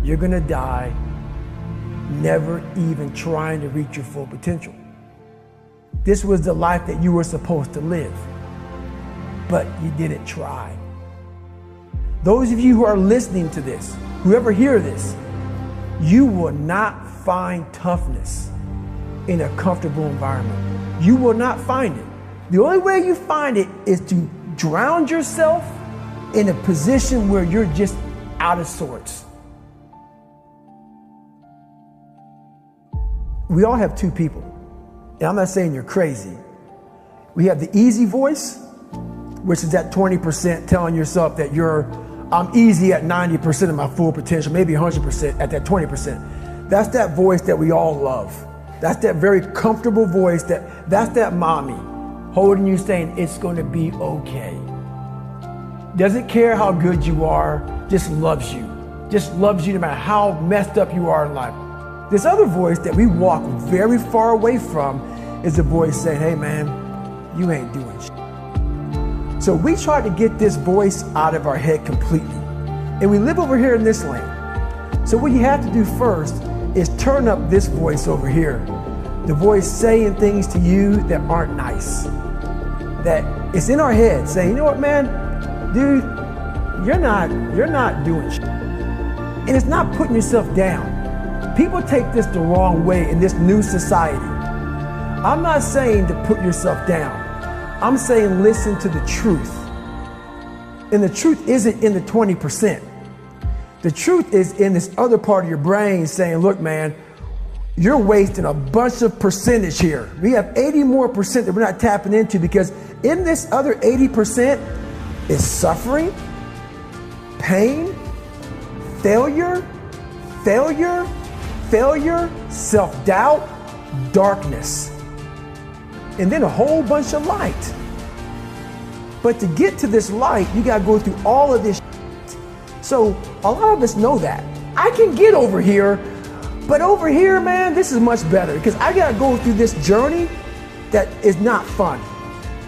you're gonna die never even trying to reach your full potential. This was the life that you were supposed to live, but you didn't try. Those of you who are listening to this, whoever hear this, you will not find toughness in a comfortable environment. You will not find it. The only way you find it is to drown yourself in a position where you're just out of sorts. We all have two people. And I'm not saying you're crazy. We have the easy voice, which is that 20% telling yourself that I'm easy at 90% of my full potential, maybe 100% at that 20%. That's that voice that we all love. That's that very comfortable voice that's that mommy holding you saying it's going to be okay. Doesn't care how good you are, just loves you. Just loves you no matter how messed up you are in life. This other voice that we walk very far away from is the voice saying, hey man, you ain't doing shit. So we try to get this voice out of our head completely. And we live over here in this lane. So what you have to do first is turn up this voice over here. The voice saying things to you that aren't nice. That it's in our head saying, you know what, man, dude, you're not doing shit. And it's not putting yourself down. People take this the wrong way in this new society. I'm not saying to put yourself down. I'm saying listen to the truth. And the truth isn't in the 20%. The truth is in this other part of your brain saying, look, man, you're wasting a bunch of percentage here. We have 80 more percent that we're not tapping into because in this other 80% is suffering, pain, failure, self-doubt, darkness, and then a whole bunch of light. But to get to this light, you gotta go through all of this shit. So a lot of us know that. I can get over here, but over here, man, this is much better because I gotta go through this journey that is not fun.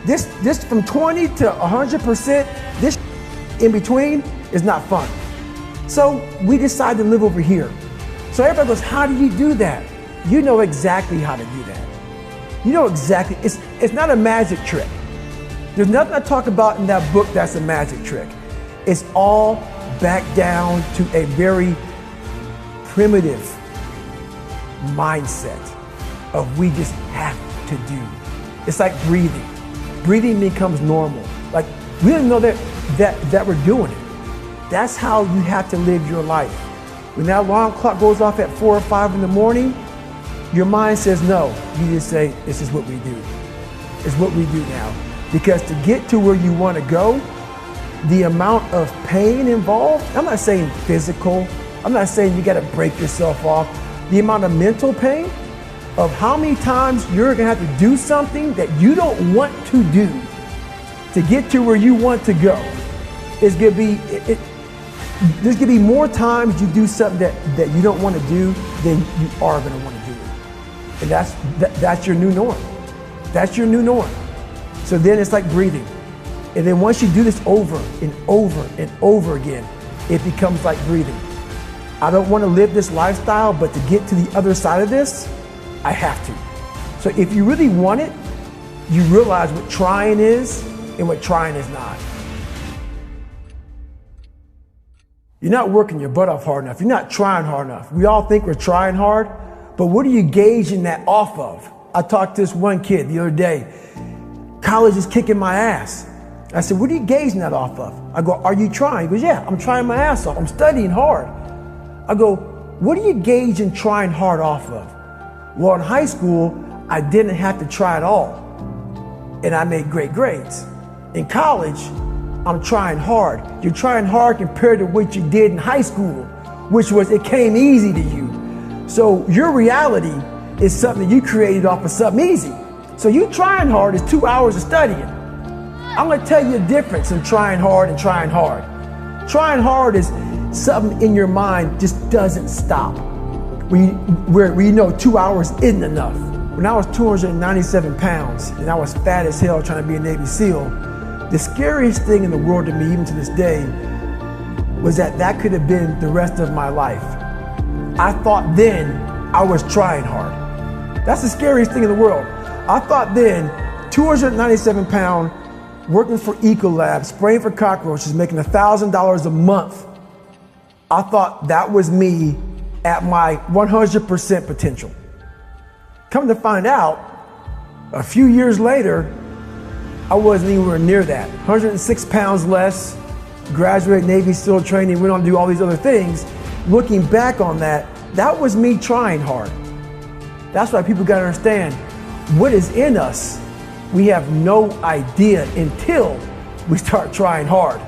This from 20 to 100%, this in between is not fun. So we decide to live over here. So everybody goes, how do you do that? You know exactly how to do that. You know exactly, it's not a magic trick. There's nothing I talk about in that book that's a magic trick. It's all back down to a very primitive mindset of we just have to do. It's like breathing. Breathing becomes normal. Like we don't know that we're doing it. That's how you have to live your life. When that alarm clock goes off at 4 or 5 in the morning, your mind says no. You just say, this is what we do. It's what we do now. Because to get to where you want to go, the amount of pain involved, I'm not saying physical, I'm not saying you got to break yourself off. The amount of mental pain of how many times you're going to have to do something that you don't want to do to get to where you want to go is going to be, there's going to be more times you do something that you don't want to do than you are going to want to do it. And that's your new norm. That's your new norm. So then it's like breathing. And then once you do this over and over and over again, it becomes like breathing. I don't want to live this lifestyle, but to get to the other side of this, I have to. So if you really want it, you realize what trying is and what trying is not. You're not working your butt off hard enough. You're not trying hard enough. We all think we're trying hard, but what are you gauging that off of? I talked to this one kid the other day. College is kicking my ass. I said, what are you gauging that off of? I go, are you trying? He goes, yeah, I'm trying my ass off. I'm studying hard. I go, what are you gauging trying hard off of? Well, in high school, I didn't have to try at all. And I made great grades. In college, I'm trying hard. You're trying hard compared to what you did in high school, which was it came easy to you. So your reality is something you created off of something easy. So you trying hard is 2 hours of studying. I'm gonna tell you the difference in trying hard and trying hard. Trying hard is something in your mind just doesn't stop. Where you know 2 hours isn't enough. When I was 297 pounds and I was fat as hell trying to be a Navy SEAL, the scariest thing in the world to me, even to this day, was that that could have been the rest of my life. I thought then I was trying hard. That's the scariest thing in the world. I thought then, 297 pound, working for Ecolab, spraying for cockroaches, making $1,000 a month. I thought that was me at my 100% potential. Come to find out, a few years later, I wasn't anywhere near that. 106 pounds less, graduated Navy SEAL training, went on to do all these other things. Looking back on that, that was me trying hard. That's why people gotta understand, what is in us, we have no idea until we start trying hard.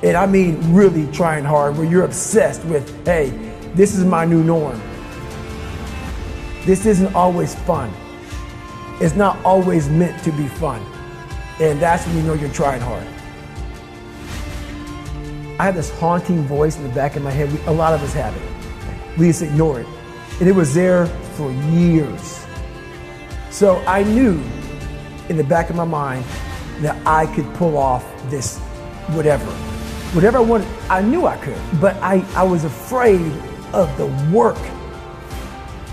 And I mean really trying hard, where you're obsessed with, hey, this is my new norm. This isn't always fun. It's not always meant to be fun. And that's when you know you're trying hard. I have this haunting voice in the back of my head. A lot of us have it. We just ignore it. And it was there for years. So I knew in the back of my mind that I could pull off this whatever. Whatever I wanted, I knew I could. But I was afraid of the work,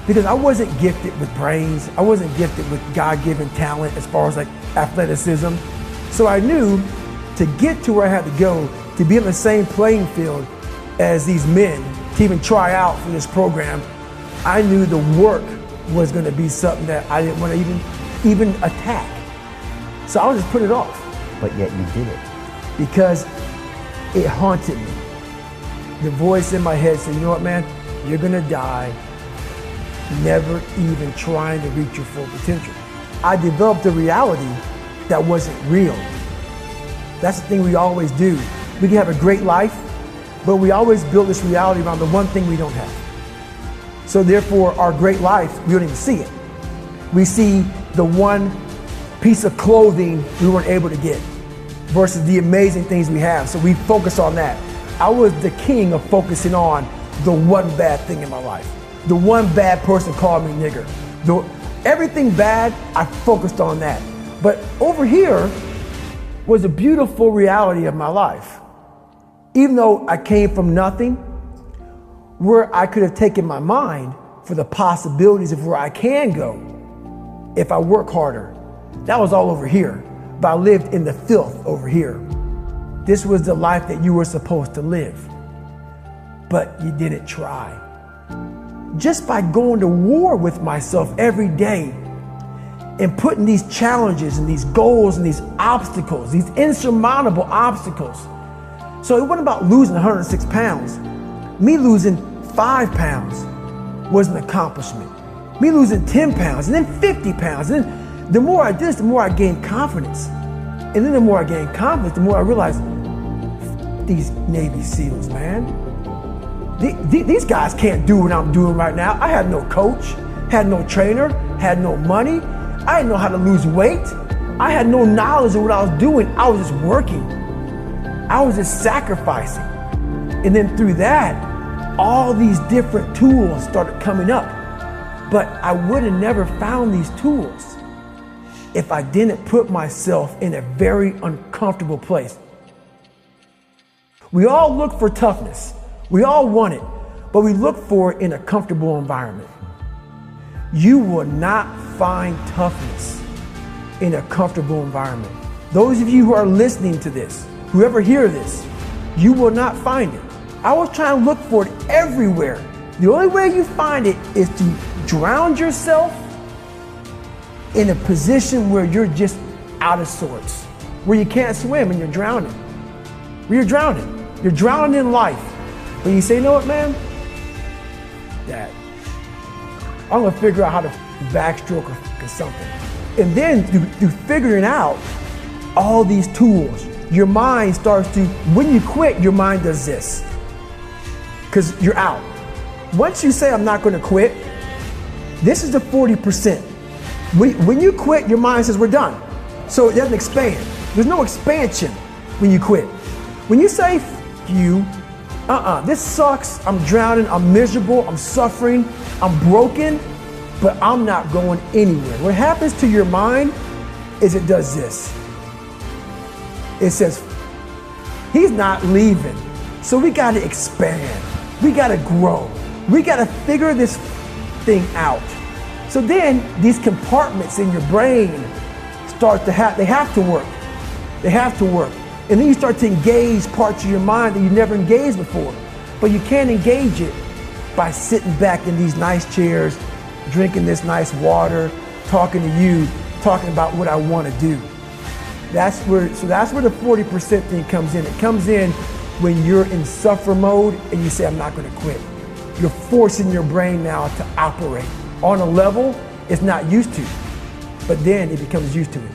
because I wasn't gifted with brains. I wasn't gifted with God-given talent as far as like athleticism. So I knew to get to where I had to go, to be on the same playing field as these men, to even try out for this program, I knew the work was going to be something that I didn't want to even attack. So I would just put it off. But yet you did it. Because it haunted me. The voice in my head said, you know what, man, you're going to die never even trying to reach your full potential. I developed a reality that wasn't real. That's the thing we always do. We can have a great life, but we always build this reality around the one thing we don't have. So therefore, our great life, we don't even see it. We see the one piece of clothing we weren't able to get versus the amazing things we have. So we focus on that. I was the king of focusing on the one bad thing in my life. The one bad person called me nigger. Everything bad, I focused on that. But over here was a beautiful reality of my life. Even though I came from nothing, where I could have taken my mind for the possibilities of where I can go if I work harder. That was all over here, but I lived in the filth over here. This was the life that you were supposed to live, but you didn't try. Just by going to war with myself every day and putting these challenges and these goals and these obstacles, these insurmountable obstacles. So it wasn't about losing 106 pounds. Me losing 5 pounds was an accomplishment. Me losing 10 pounds and then 50 pounds. And then the more I did this, the more I gained confidence. And then the more I gained confidence, the more I realized, these Navy SEALs, man. These guys can't do what I'm doing right now. I had no coach, had no trainer, had no money. I didn't know how to lose weight. I had no knowledge of what I was doing. I was just working. I was just sacrificing. And then through that, all these different tools started coming up. But I would have never found these tools if I didn't put myself in a very uncomfortable place. We all look for toughness. We all want it, but we look for it in a comfortable environment. You will not find toughness in a comfortable environment. Those of you who are listening to this, whoever hear this, you will not find it. I was trying to look for it everywhere. The only way you find it is to drown yourself in a position where you're just out of sorts, where you can't swim and you're drowning. Where you're drowning. You're drowning in life. But you say, you know what, man? Dad, I'm gonna figure out how to backstroke or something. And then through figuring out all these tools, your mind starts to, when you quit, your mind does this. Because you're out. Once you say, I'm not gonna quit, this is the 40%. When you quit, your mind says, we're done. So it doesn't expand. There's no expansion when you quit. When you say, F you, this sucks, I'm drowning, I'm miserable, I'm suffering, I'm broken, but I'm not going anywhere. What happens to your mind is it does this. It says, he's not leaving. So we got to expand. We got to grow. We got to figure this thing out. So then these compartments in your brain start to they have to work. They have to work. And then you start to engage parts of your mind that you never engaged before. But you can't engage it by sitting back in these nice chairs, drinking this nice water, talking to you, talking about what I want to do. That's where the 40% thing comes in. It comes in when you're in suffer mode and you say, I'm not going to quit. You're forcing your brain now to operate on a level it's not used to, but then it becomes used to it.